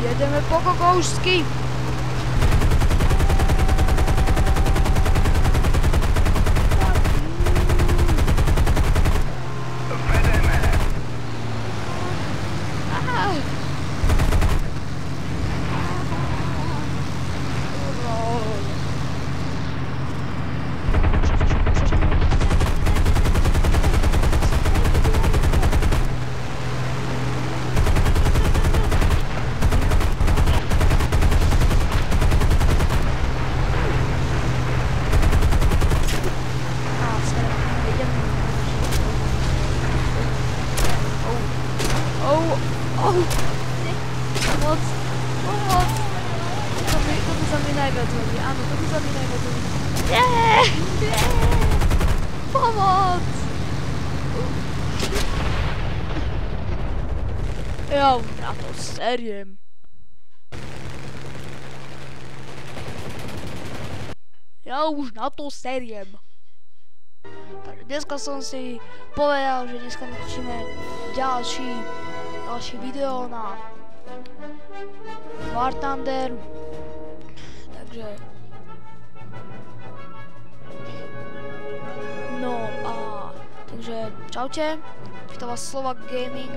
Jedeme po kokoušsky. Ja už na to seriem. Takže dneska som si povedal, že dneska natočíme ďalší video na War Thunder. Takže takže čaute. Vítam vás Slovak Gaming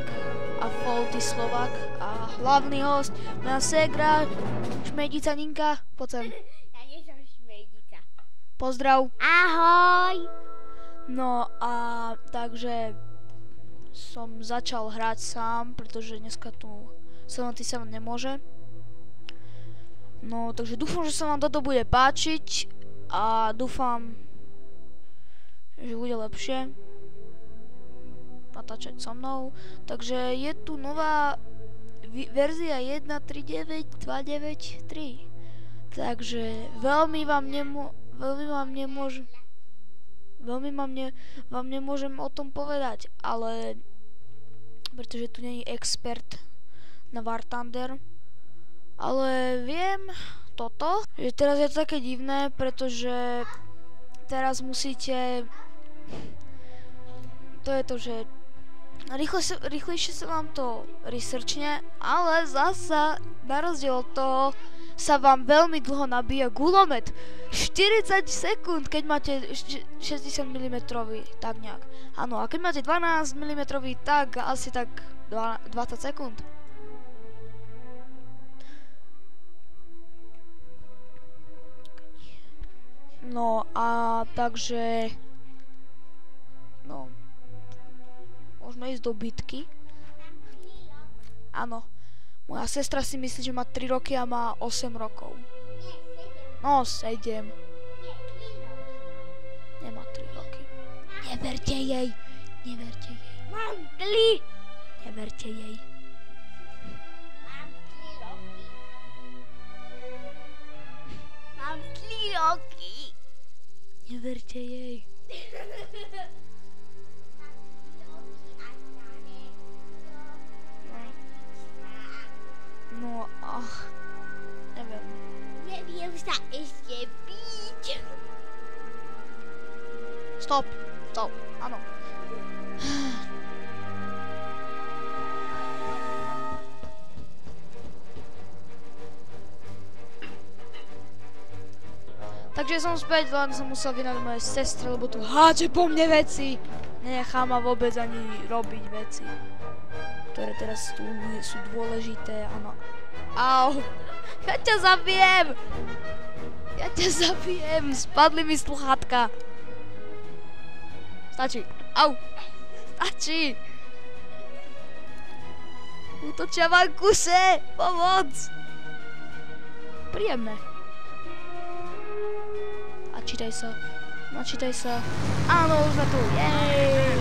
a Faulty Slovak a hlavný host moja ségra Šmejdica Ninka. Poď sem. Ja nie som Šmejdica. Pozdrav. Ahoj. No a takže som začal hrať sám, pretože dneska tu 77 nemôže. No takže dúfam, že sa vám toto bude páčiť a dúfam, že bude lepšie natáčať so mnou. Takže je tu nová verzia 1.3.9.2.9.3. Takže veľmi vám nemôžem o tom povedať, ale pretože tu nie je expert na War Thunder, ale viem toto, že teraz je to také divné, pretože teraz musíte, to je to, že rýchlejšie sa vám to researchne, ale zasa na rozdiel od toho sa vám veľmi dlho nabíja gulomet. 40 sekúnd, keď máte 60 mm, tak nejak. Áno, a keď máte 12 mm, tak asi tak 20 sekúnd. No a takže môžeme ísť do bitky. Áno. Moja sestra si myslí, že má 3 roky a má 8 rokov. No, 7. Nemá 3 roky. Neverte jej. Mám 3. Neverte jej. Mám 3 roky. Neverte jej. No, neviem. Neviem sa ešte byť. Stop, áno. Takže som späť, len som musel vynať moje sestre, lebo tu hádže po mne veci. Nenechá ma vôbec ani robiť veci, ktoré teraz tu sú dôležité, áno. Au, ja ťa zabijem, spadli mi sluchátka. Stačí, au, stačí. Útočia vám kuse, pomoc. Príjemné. Načítaj sa. Áno, už sme tu, jej.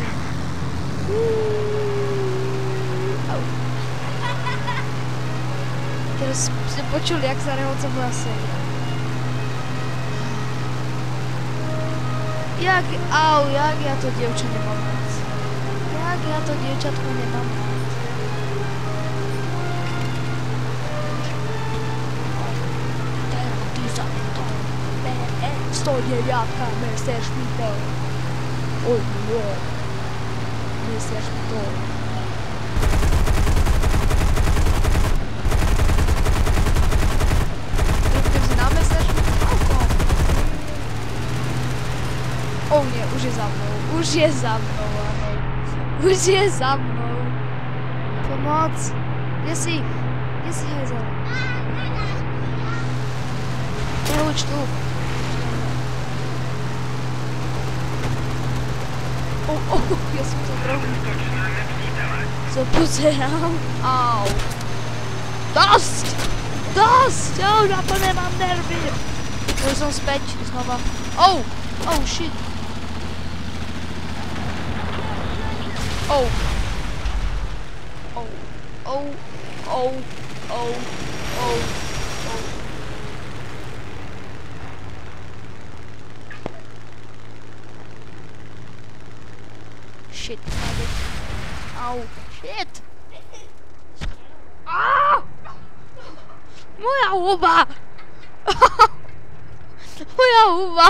Au. Teraz ste počuli, jak sa rehoca moja séria. Jak ja to dievča nemám rád. Jak ja to dievčatko nemám rád. 109 Messerschmitt. Oj, Messerschmitt. Už je za mnou, áno. Už je za mnou. Pomoc. Kde si? Kde si, hajzel? Nehuč tu. Ja som to trochu zapozeral. Au. Dosť! Dosť! Už naplne mám nervy. Už som späť znova. Oh, shit. Oh. Shit. Au. Shit. Moja huba. Moja huba.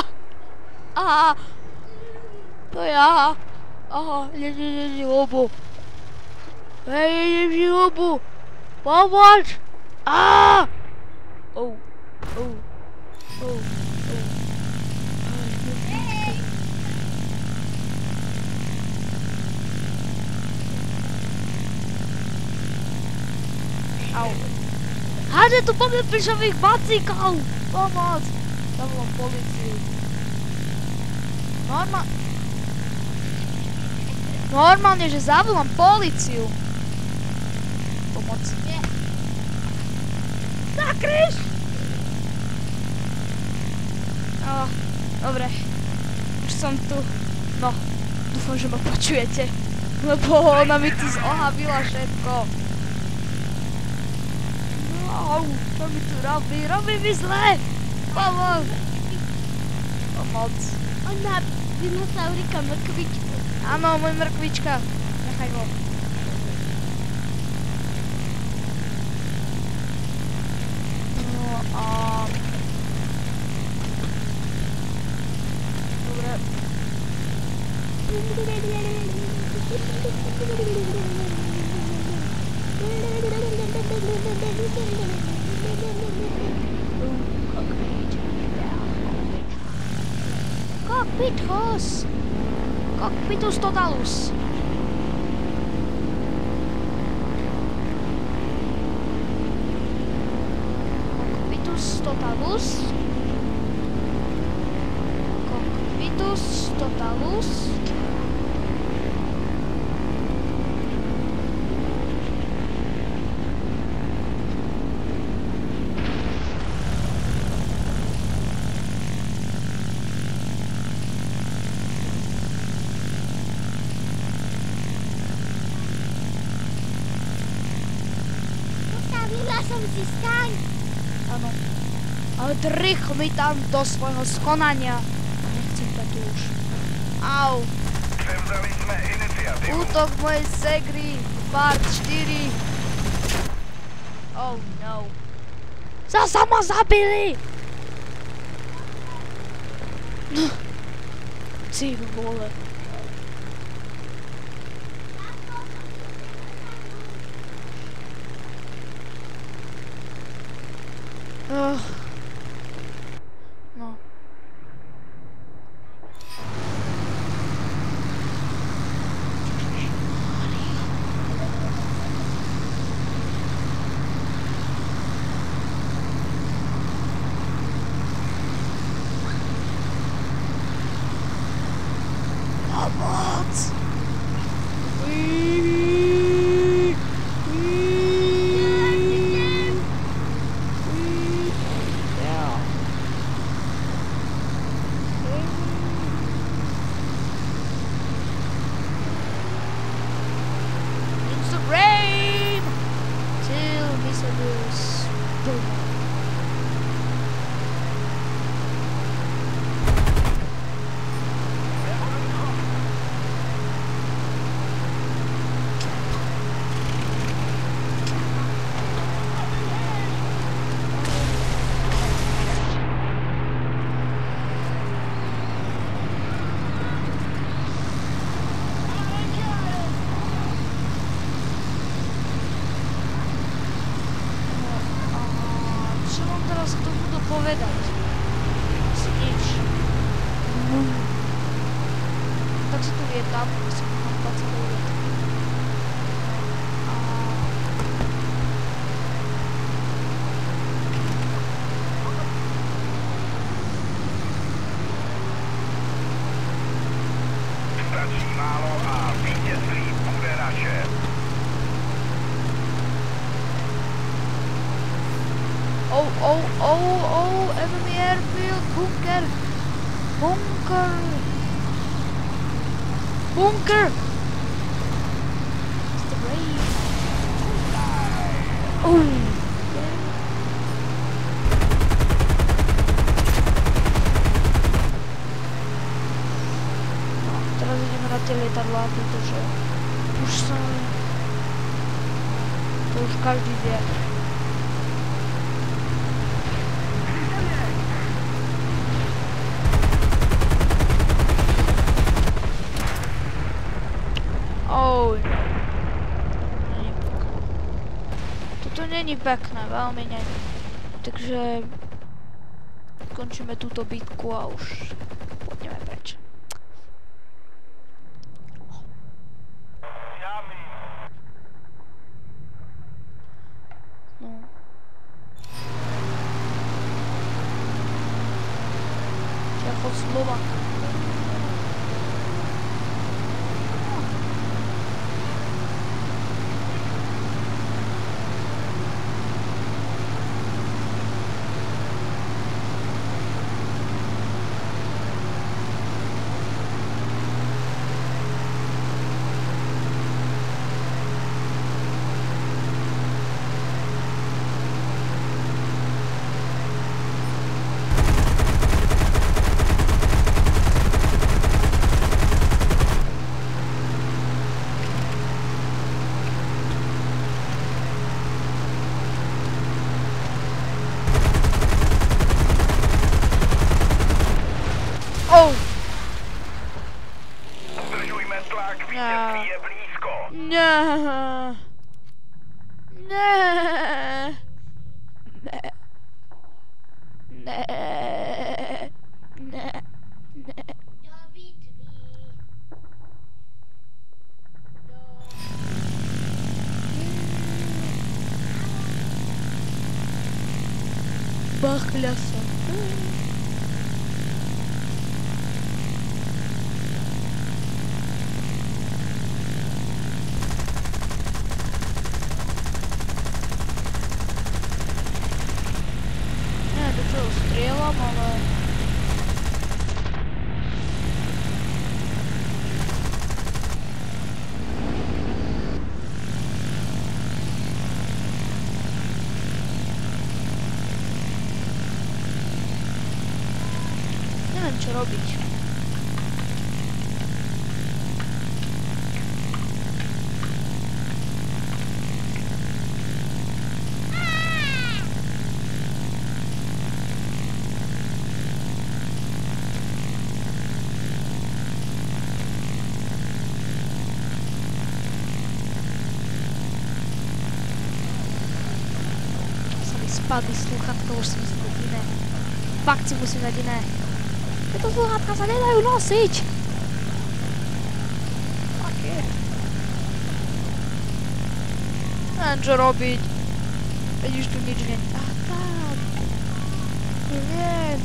To ja. Nie, hubu. Nie, hubu. Pomôž. Hádže tu po mne plišových bacíkov! Pomoc! Zavolám políciu. Normálne, že zavolám políciu. Pomoc. Nie. Zakryš! Dobre. Už som tu. No, dúfam, že ma počujete. Lebo ona mi tu zohavila všetko. Čo mi tu robí? Robí mi zle! Pomoc! Pomoc. On má dinosaurika mrkvičku. Áno, môj mrkvička. Nechaj ho. Dobre. Cockpitus totalus. Cockpitus totalus. Cockpitus totalus. Som si staň. Áno. Ale rýchlo mi tam do svojho skonania. Nechcem to tu už. Au. Prevzali sme iniciatívu. Útok mojej segry. Part 4. Oh no. Zasa ma zabili. Ty vole. No. Pomoc! tak si tu lietam, asi mám 29. Stačí málo a vítězství bude naše. Enemy airfield, bunker! It's the rain. No, teraz ideme na tie lietadlá, pretože už som... To už každý vie. Toto není pekné, veľmi není. Takže končíme túto bitku a už pôjdeme preč. No. Čechoslovak. Udržujme tlak, vítězství je blízko. Ne. Do bitvy. Bachľasa. Do čoho strieľam, ale... Neviem, čo robiť. Spadli slúchatka, už si musím dať iné. Fakt si musím dať iné. Tieto slúchatka sa nedajú nosiť. Fuck it. Neviem čo robiť. Veď už tu nič nie. Ach tak. Neviem.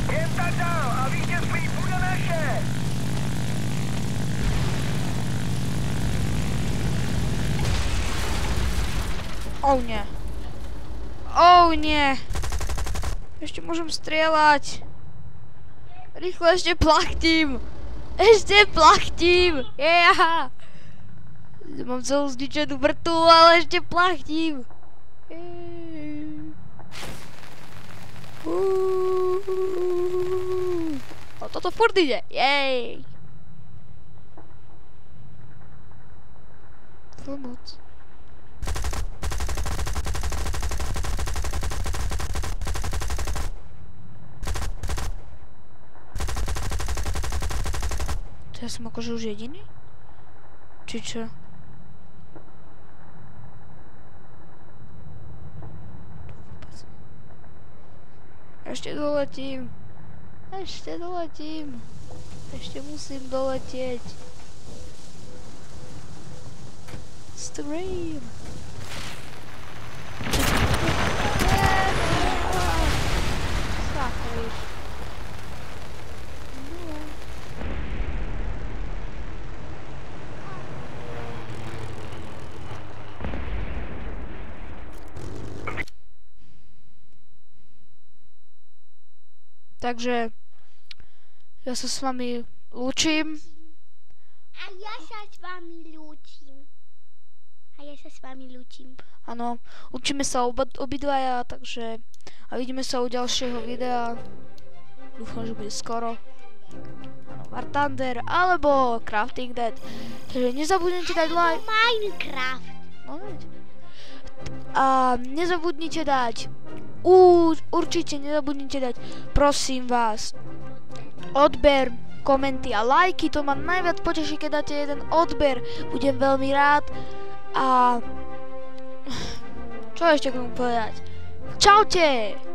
Jen tak dál a vítězství bude naše. Oh nie. Oh nie. Ešte môžem strieľať. Rýchlo ešte plachtím. Ešte plachtím. Yeah. Mám celú zničenú vrtu, ale ešte plachtím. A toto furt ide. Jej. Pomoc. To ja som akože už jediný? Či čo? Ešte doletím. Ešte doletím. Ešte musím doletieť. Stream. Sakryš. Takže ja sa s vami lúčim. A ja sa s vami lúčim. Áno, učíme sa obidvaja, takže a vidíme sa u ďalšieho videa. Dúfam, že bude skoro. Áno, War Thunder alebo Crafting Dead. Takže nezabudnite dať like. Minecraft. No, veď. A nezabudnite dať určite nezabudnite dať, prosím vás, odber, komenty a lajky, to ma najviac poteší, keď dáte jeden odber, budem veľmi rád. A čo ešte k tomu povedať? Čaute!